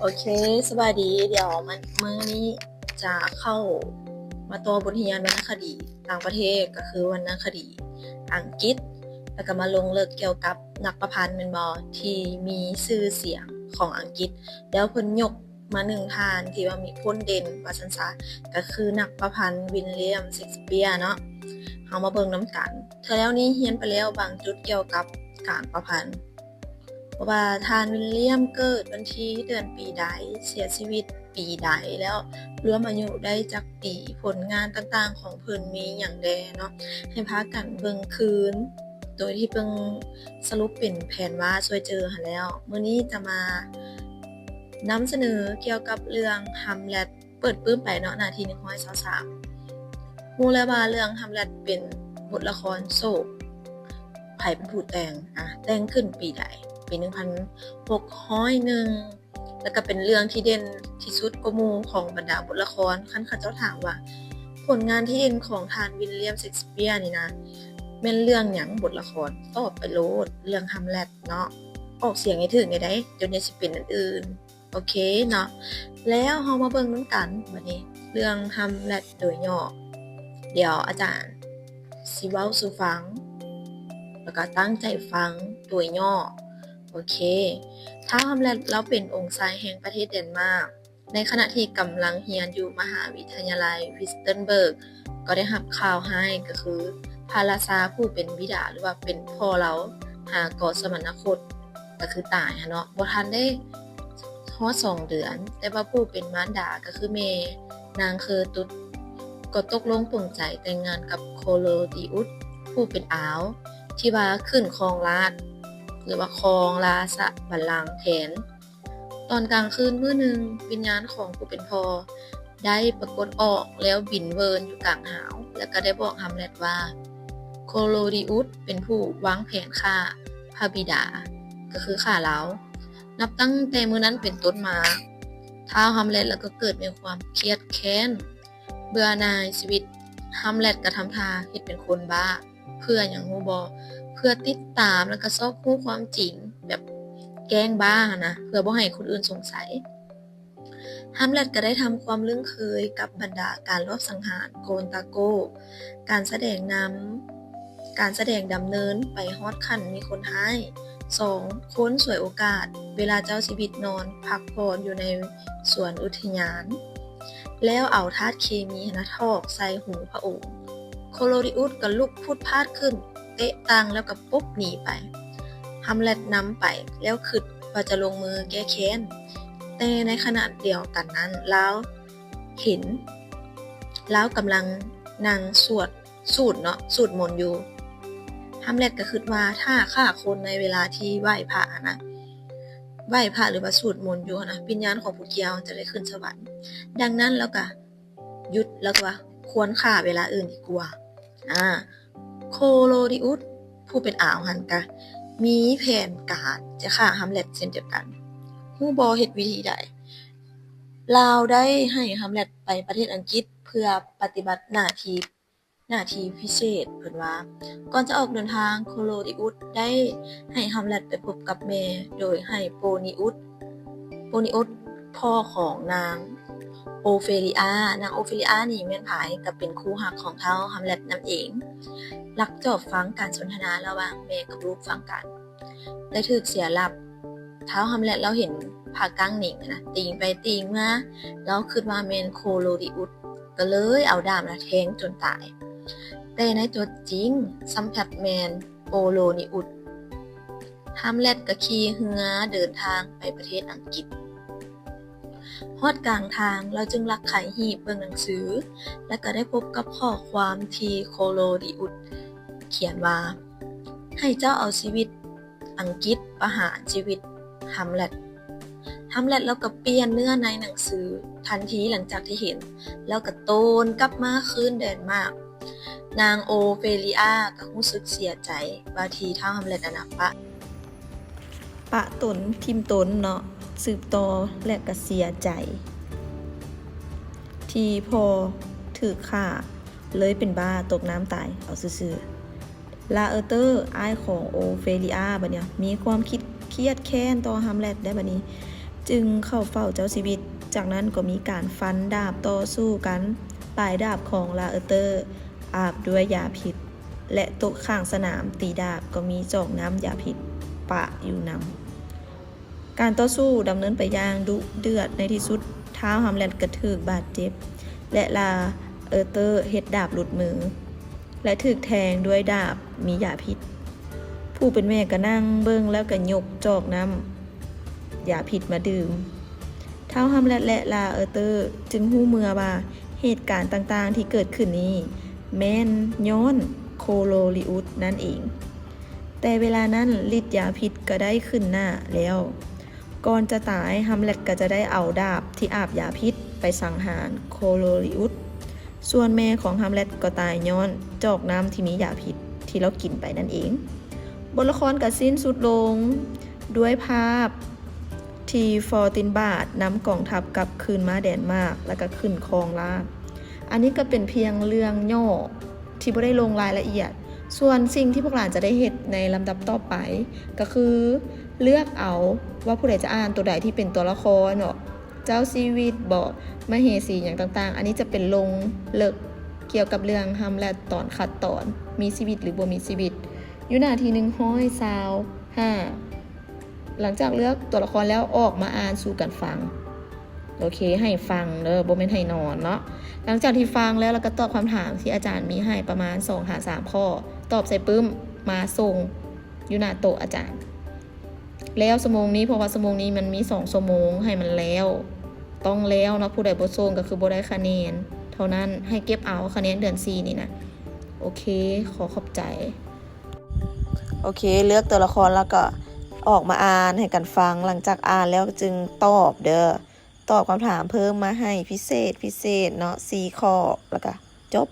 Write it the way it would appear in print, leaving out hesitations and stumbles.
โอเคสวัสดีเดี๋ยวมื้อนี้จะเข้ามาตัวบทเรียนวรรณคดีต่างประเทศก็คือวรรณคดีอังกฤษแล้วก็มาลงเลิกเกี่ยวกับนักประพันธ์แม่นบ่ที่มีชื่อเสียงของอังกฤษแล้วเพิ่นยกมา1ท่านที่ว่ามีผลเด่นว่าซั่นซะก็คือนักประพันธ์วิลเลียมเชกสเปียร์เนาะเฮามาเบิ่งนำกันเทื่อแล้วนี้เรียนไปแล้วบางจุดเกี่ยวกับการประพันธ์ว่าท่านวิลเลียมเกิดวันที่เดือนปีใดเสียชีวิตปีใดแล้วรวมอายุได้จักปีผลงานต่างๆของเพิ่นมีหยังแดเนาะให้พากันเบิ่งคืนโดยที่เบิ่งสรุปเป็นแผนว่าช่วยเจอหั้นแล้วมื้อนี้จะมานำเสนอเกี่ยวกับเรื่อง Hamlet เปิดปึ้มไปเนาะหน้าที่123รู้แล้วว่าเรื่อง Hamlet เป็นบทละครโศกไผเป็นผู้แต่งแต่งขึ้นปีใดปี1601แล้วก็เป็นเรื่องที่เด่นที่สุดกว่าหมู่ของบรรดาบทละครคันเขาเจ้าถามว่าผลงานที่เด่นของท่านวิลเลียมเชกสเปียร์นี่นะแม่นเรื่องหยังบทละครตอบไปโลดเรื่อง Hamlet เนาะออกเสียงให้ถึงได้จนอย่าสิเป็นอันอื่นโอเคเนาะแล้วเฮามาเบิ่งนำกันบัดนี้เรื่อง Hamlet โดยย่อเดี๋ยวอาจารย์สิเว้าสู่ฟังแล้วก็ตั้งใจฟังโดยย่อโอเคท้าวฮัมเล็ตแล้วเป็นองค์ชายแห่งประเทศเดนมาร์กในขณะที่กำลังเรียนอยู่มหาวิทยาลัยวิสเทนเบิร์กก็ได้รับข่าวให้ก็คือพาราซาผู้เป็นบิดาหรือว่าเป็นพ่อเราหาก่อสมณคตก็คือตายเนาะบ่ทันได้ฮอด2เดือนแต่ว่าผู้เป็นมารดาก็คือแม่นางเคอตุดก็ตกลงปลงใจแต่งงานกับโคโลดิอุสผู้เป็นอาวที่ว่าขึ้นครองราชหรือว่าครองราชบัลลังก์แทนตอนกลางคืนมื้อหนึ่งวิญญาณของผู้เป็นพ่อได้ปรากฏออกแล้วบินเวินอยู่กลางหาวแล้วก็ได้บอกฮัมเล็ตว่าโคโลดิอุสเป็นผู้วางแผนฆ่าพระบิดาก็คือฆ่าเรานับตั้งแต่มื้อนั้นเป็นต้นมาท้าวฮัมเล็ตแล้วก็เกิดมีความเครียดแค้นเบื่อหน่ายชีวิตฮัมเล็ตก็ทำท่าเฮ็ดเป็นคนบ้าเพื่อหยังฮู้บ่เพื่อติดตามแล้วก็ซอกรู้ความจริงแบบแกล้งบ้านะเพื่อบ่ให้คนอื่นสงสัยฮัมเล็ตก็ได้ทำความลึ้งเคยกับบรรดาการลอบสังหารโกนตาโกการแสดงดำเนินไปฮอดขั้นมีคนท้าย2คนสวยโอกาสเวลาเจ้าชีวิตนอนพักผ่อนอยู่ในสวนอุทยานแล้วเอาธาตุเคมีนะทอกใส่หูพระองค์โคโลดิอุสก็ลุกพูดพาดขึ้นเตะตังแล้วก็ปุ๊บหนีไปฮัมเล็ตนำไปแล้วคิดว่าจะลงมือแก้แค้นแต่ในขณะเดียวกันนั้นแล้วเห็นแล้วกำลังนั่งสูตรมนต์อยู่ฮัมเล็ตก็คิดว่าถ้าฆ่าคนในเวลาที่ไหว้พระนะไหว้พระหรือว่าสูตรมนต์อยู่นะวิญญาณของผู้เกี่ยวจะได้ขึ้นสวรรค์ดังนั้นแล้วก็หยุดแล้วก็ควรฆ่าเวลาอื่นดีกว่าโคโลดิอุสผู้เป็นอาวหันกะมีแผนการจะฆ่าฮัมเล็ตเช่นเดียวกันฮู้บ่เฮ็ดวิธีใดลาวได้ให้ฮัมเล็ตไปประเทศอังกฤษเพื่อปฏิบัติหน้าที่พิเศษเพิ่นว่าก่อนจะออกเดินทางโคโลดิอุสได้ให้ฮัมเล็ตไปพบกับแม่โดยให้โปนิอุสพ่อของนางโอเฟลียนางโอเฟลียนี่แม่นไผก็เป็นคู่รักของท้าวฮัมเล็ตนั่นเองลักจอบฟังการสนทนาระหว่างแม่กับลูกฟังกันได้ถูกเสียหลับท้าวฮัมเล็ตเราเห็นผ้ากั้งหนิงนะติงไปติงมาแล้วคิดว่าแม่นโคโลดิอุสก็เลยเอาดาบแทงจนตายแต่ในตัวจริงสัมผัสแมนโปโลนิอุสฮัมเล็ตก็ขี่เรือเดินทางไปประเทศอังกฤษฮอดกลางทางเราจึงลักไขหีบเบิ่งหนังสือและก็ได้พบกับข้อความที่โคโลดิอุสเขียนว่าให้เจ้าเอาชีวิตอังกฤษประหารชีวิตฮัมเล็ตแล้วก็เปลี่ยนเนื้อในหนังสือทันทีหลังจากที่เห็นแล้วก็โตนกลับมาคืนแดนมากนางโอเฟลียก็รู้สึกเสียใจว่าที่ท้าวฮัมเล็ตนะปะตนทิมตนเนาะสืบต่อและก็เสียใจที่พอถูกฆ่าเลยเป็นบ้าตกน้ำตายเอาซื่อๆลาเตอร์อ้ายของโอเฟลียบัดเนี่ยมีความคิดเครียดแค้นต่อฮัมเล็ตได้บัดนี้ จึงเข้าเฝ้าเจ้าชีวิตจากนั้นก็มีการฟันดาบต่อสู้กันปลายดาบของลาเอเตอร์อาบด้วยยาพิษและโต๊ะข้างสนามตีดาบก็มีจอกน้ำยาพิษปะอยู่นำการต่อสู้ดำเนินไปอย่างดุเดือดในที่สุดท้าวฮัมเล็ตกระถึกบาดเจ็บและลาเอเตอร์เฮ็ดดาบหลุดมือและถูกแทงด้วยดาบมียาพิษผู้เป็นแม่ก็นั่งเบิ่งแล้วก็ยกจอกน้ำยาพิษมาดื่มท้าวฮัมเล็ตและลาเอเตอร์จึงหู้เมื่อว่าเหตุการณ์ต่างๆที่เกิดขึ้นนี้แม่นย้อนโคโลริอุสนั่นเองแต่เวลานั้นฤทธิ์ยาพิษก็ได้ขึ้นหน้าแล้วก่อนจะตายฮัมเล็ตก็จะได้เอาดาบที่อาบยาพิษไปสังหารโคโลริอุสส่วนแม่ของฮัมเล็ตก็ตายย้อนจอกน้ำที่มียาพิษที่เรากินไปนั่นเองบทละครก็สิ้นสุดลงด้วยภาพที่ฟอร์ตินบาทนำกองทัพกลับคืนมาแดนมากแล้วก็ขึ้นครองราชอันนี้ก็เป็นเพียงเรื่องย่อที่ไม่ได้ลงรายละเอียดส่วนสิ่งที่พวกหลานจะได้เห็นในลำดับต่อไปก็คือเลือกเอาว่าผู้ใดจะอ่านตัวใดที่เป็นตัวละครเนาะเจ้าชีวิตบอกมเหสีอย่างต่างๆอันนี้จะเป็นลงเลิกเกี่ยวกับเรื่องฮัมเล็ตตอนคัดตอนมีชีวิตหรือบ่มีชีวิตอยู่หน้าที่125หลังจากเลือกตัวละครแล้วออกมาอ่านสู่กันฟังโอเคให้ฟังเด้อบ่แม่นให้นอนเนาะหลังจากที่ฟังแล้วก็ตอบคำถามที่อาจารย์มีให้ประมาณ 2-3 ข้อตอบใส่ปึ้มมาส่งอยู่หน้าโต๊ะอาจารย์แล้วชั่วโมงนี้เพราะว่าชั่วโมงนี้มันมี2ชั่วโมงให้มันแล้วต้องแล้วเนาะผู้ใดบ่ส่งก็คือบ่ได้คะแนนเท่านั้นให้เก็บเอาคะแนนเดือน4นี่นะโอเคขอขอบใจโอเคเลือกตัวละครแล้วก็ออกมาอ่านให้กันฟังหลังจากอ่านแล้วจึงตอบเด้อตอบคำถามเพิ่มมาให้พิเศษเนาะ4ข้อแล้วก็จบ